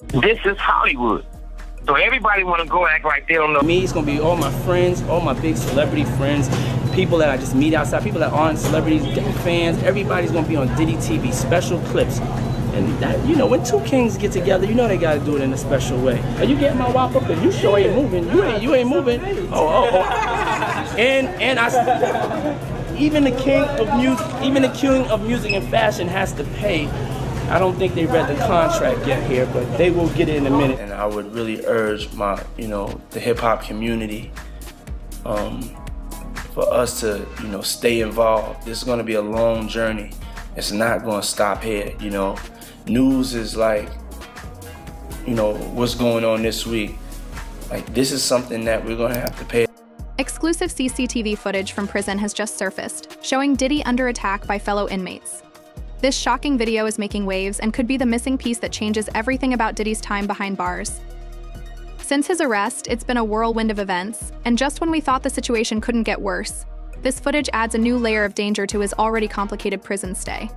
This is Hollywood. So everybody want to go act like they don't know. Me, it's going to be all my friends, all my big celebrity friends, people that I just meet outside, people that aren't celebrities, fans. Everybody's going to be on Diddy TV, special clips. And that, you know, when two kings get together, you know they got to do it in a special way. Are you getting my wop up? Because you sure ain't moving. You ain't moving. Oh. And even the king of music and fashion has to pay. I don't think they read the contract yet here, but they will get it in a minute. And I would really urge the hip hop community for us to, stay involved. This is going to be a long journey. It's not going to stop here, News is like, what's going on this week. Like, this is something that we're going to have to pay. Exclusive CCTV footage from prison has just surfaced, showing Diddy under attack by fellow inmates. This shocking video is making waves and could be the missing piece that changes everything about Diddy's time behind bars. Since his arrest, it's been a whirlwind of events, and just when we thought the situation couldn't get worse, this footage adds a new layer of danger to his already complicated prison stay.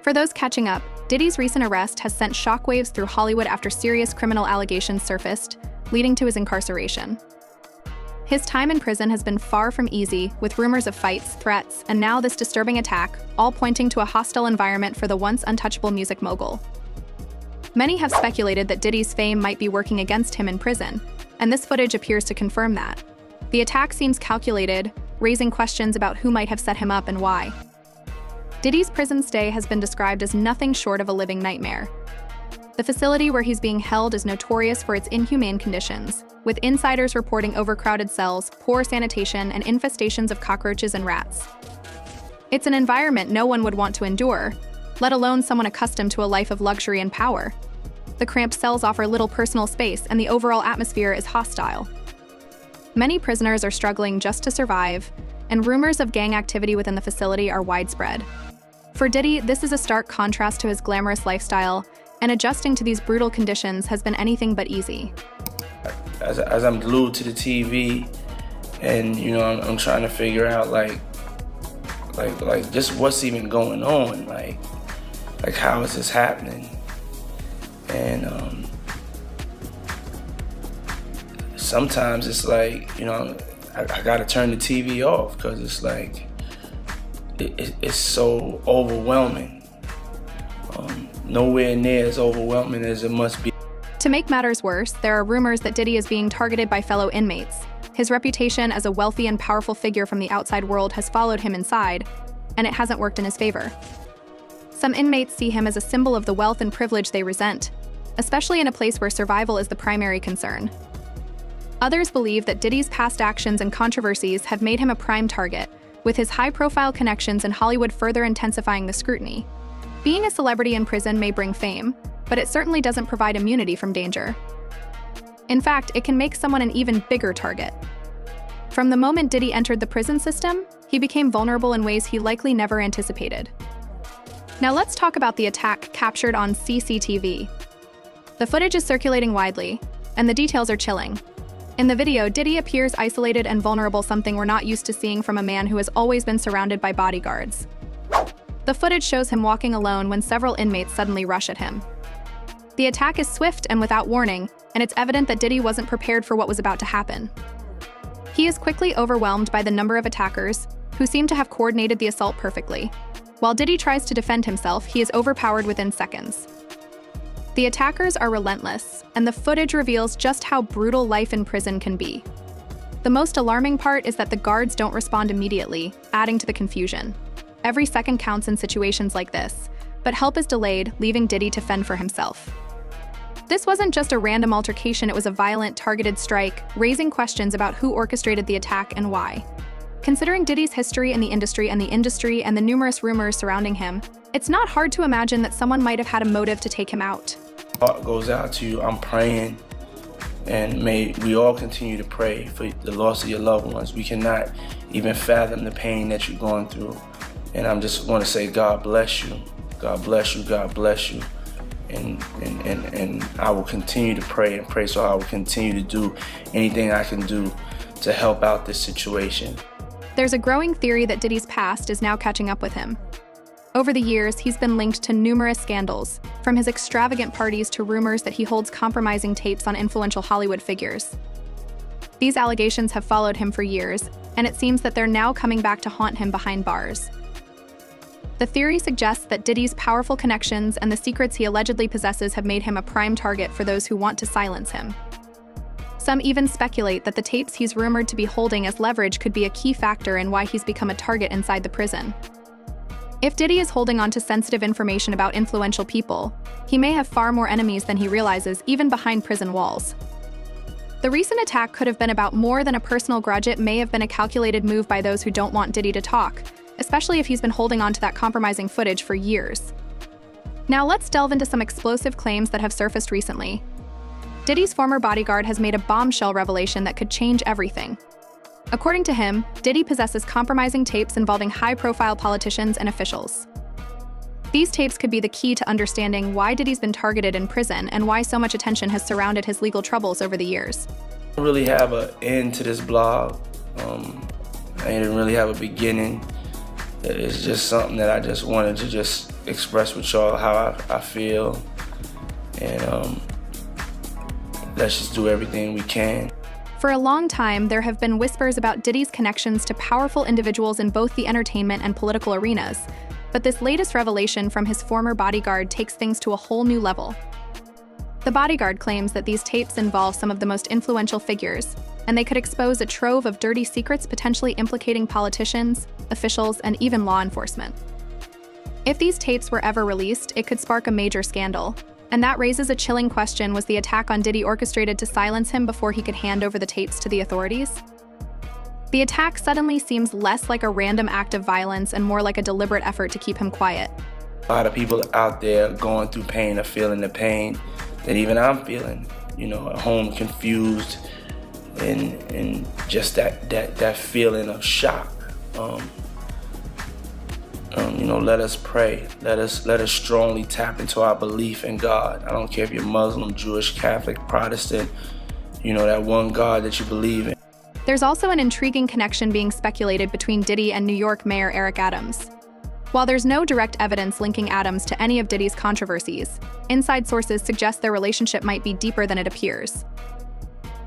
For those catching up, Diddy's recent arrest has sent shockwaves through Hollywood after serious criminal allegations surfaced, leading to his incarceration. His time in prison has been far from easy, with rumors of fights, threats, and now this disturbing attack, all pointing to a hostile environment for the once untouchable music mogul. Many have speculated that Diddy's fame might be working against him in prison, and this footage appears to confirm that. The attack seems calculated, raising questions about who might have set him up and why. Diddy's prison stay has been described as nothing short of a living nightmare. The facility where he's being held is notorious for its inhumane conditions, with insiders reporting overcrowded cells, poor sanitation, and infestations of cockroaches and rats. It's an environment no one would want to endure, let alone someone accustomed to a life of luxury and power. The cramped cells offer little personal space, and the overall atmosphere is hostile. Many prisoners are struggling just to survive, and rumors of gang activity within the facility are widespread. For Diddy, this is a stark contrast to his glamorous lifestyle, and adjusting to these brutal conditions has been anything but easy. As I'm glued to the TV, and I'm trying to figure out like just what's even going on, like how is this happening? And sometimes it's like I gotta turn the TV off because it's like it's so overwhelming. Nowhere near as overwhelming as it must be. To make matters worse, there are rumors that Diddy is being targeted by fellow inmates. His reputation as a wealthy and powerful figure from the outside world has followed him inside, and it hasn't worked in his favor. Some inmates see him as a symbol of the wealth and privilege they resent, especially in a place where survival is the primary concern. Others believe that Diddy's past actions and controversies have made him a prime target, with his high-profile connections in Hollywood further intensifying the scrutiny. Being a celebrity in prison may bring fame, but it certainly doesn't provide immunity from danger. In fact, it can make someone an even bigger target. From the moment Diddy entered the prison system, he became vulnerable in ways he likely never anticipated. Now let's talk about the attack captured on CCTV. The footage is circulating widely, and the details are chilling. In the video, Diddy appears isolated and vulnerable, something we're not used to seeing from a man who has always been surrounded by bodyguards. The footage shows him walking alone when several inmates suddenly rush at him. The attack is swift and without warning, and it's evident that Diddy wasn't prepared for what was about to happen. He is quickly overwhelmed by the number of attackers, who seem to have coordinated the assault perfectly. While Diddy tries to defend himself, he is overpowered within seconds. The attackers are relentless, and the footage reveals just how brutal life in prison can be. The most alarming part is that the guards don't respond immediately, adding to the confusion. Every second counts in situations like this, but help is delayed, leaving Diddy to fend for himself. This wasn't just a random altercation, it was a violent, targeted strike, raising questions about who orchestrated the attack and why. Considering Diddy's history in the industry and the numerous rumors surrounding him, it's not hard to imagine that someone might have had a motive to take him out. Heart goes out to you. I'm praying, and may we all continue to pray for the loss of your loved ones. We cannot even fathom the pain that you're going through. And I'm just want to say, God bless you. God bless you. God bless you. And I will continue to pray and pray, so I will continue to do anything I can do to help out this situation. There's a growing theory that Diddy's past is now catching up with him. Over the years, he's been linked to numerous scandals, from his extravagant parties to rumors that he holds compromising tapes on influential Hollywood figures. These allegations have followed him for years, and it seems that they're now coming back to haunt him behind bars. The theory suggests that Diddy's powerful connections and the secrets he allegedly possesses have made him a prime target for those who want to silence him. Some even speculate that the tapes he's rumored to be holding as leverage could be a key factor in why he's become a target inside the prison. If Diddy is holding on to sensitive information about influential people, he may have far more enemies than he realizes, even behind prison walls. The recent attack could have been about more than a personal grudge. It may have been a calculated move by those who don't want Diddy to talk, especially if he's been holding on to that compromising footage for years. Now let's delve into some explosive claims that have surfaced recently. Diddy's former bodyguard has made a bombshell revelation that could change everything. According to him, Diddy possesses compromising tapes involving high-profile politicians and officials. These tapes could be the key to understanding why Diddy's been targeted in prison and why so much attention has surrounded his legal troubles over the years. I don't really have an end to this blog. I didn't really have a beginning. It's just something that I just wanted to just express with y'all how I feel. And let's just do everything we can. For a long time, there have been whispers about Diddy's connections to powerful individuals in both the entertainment and political arenas, but this latest revelation from his former bodyguard takes things to a whole new level. The bodyguard claims that these tapes involve some of the most influential figures, and they could expose a trove of dirty secrets potentially implicating politicians, officials, and even law enforcement. If these tapes were ever released, it could spark a major scandal. And that raises a chilling question: was the attack on Diddy orchestrated to silence him before he could hand over the tapes to the authorities? The attack suddenly seems less like a random act of violence and more like a deliberate effort to keep him quiet. A lot of people out there going through pain are feeling the pain that even I'm feeling, at home, confused, and just that feeling of shock. Let us pray. Let us strongly tap into our belief in God. I don't care if you're Muslim, Jewish, Catholic, Protestant, that one God that you believe in. There's also an intriguing connection being speculated between Diddy and New York Mayor Eric Adams. While there's no direct evidence linking Adams to any of Diddy's controversies, inside sources suggest their relationship might be deeper than it appears.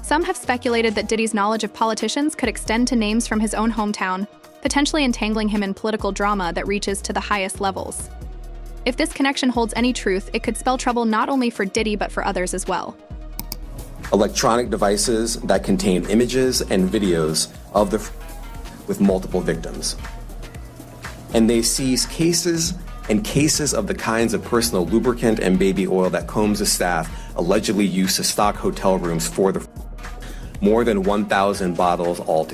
Some have speculated that Diddy's knowledge of politicians could extend to names from his own hometown, potentially entangling him in political drama that reaches to the highest levels. If this connection holds any truth, it could spell trouble not only for Diddy but for others as well. Electronic devices that contain images and videos of with multiple victims. And they seize cases and cases of the kinds of personal lubricant and baby oil that Combs' staff allegedly used to stock hotel rooms for more than 1,000 bottles altogether.